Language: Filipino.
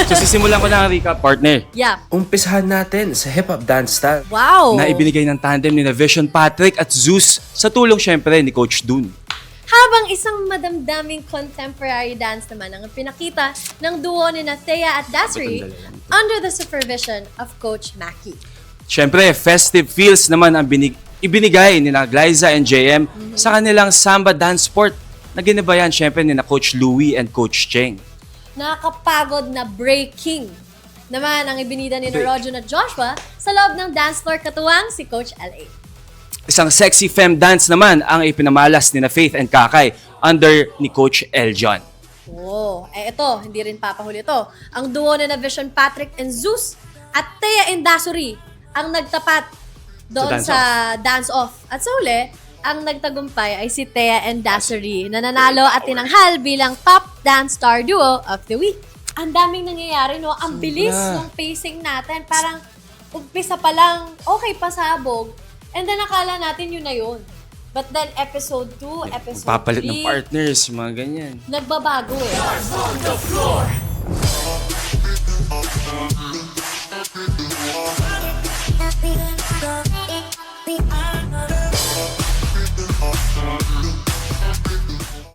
So sisimulan ko na ang recap, partner. Yeah. Umpisahan natin sa hip-hop dance style. Wow! Na ibinigay ng tandem ni Vision Patrick at Zeus sa tulong syempre ni Coach Dun. Habang isang madamdaming contemporary dance naman ang pinakita ng duo ni Thea at Dasri under the supervision of Coach Maki. Syempre, festive feels naman ang ibinigay ni Glyza and JM sa kanilang samba dance sport na ginabayan syempre ni Coach Louie and Coach Cheng. Nakakapagod na breaking naman ang ibinida ni Rojo at Joshua sa loob ng dance floor katuwang si Coach LA. Isang sexy femme dance naman ang ipinamalas ni Faith and Kakay under ni Coach Eljon. Oh, ito, hindi rin papahuli ito. Ang duo na Vision Patrick and Zeus at Thea and Dasuri ang nagtapat doon Sa sa dance-off. At sa huli, ang nagtagumpay ay si Thea and Dasuri na nanalo at tinanghal bilang Pop Dance Star Duo of the Week. Ang daming nangyayari, no? Ang bilis ng pacing natin. Parang umpisa pa lang, okay, pasabog. And then nakala natin yun na yun. But then episode 2, episode 3, Papalit ng partners, mga ganyan. nagbabago eh.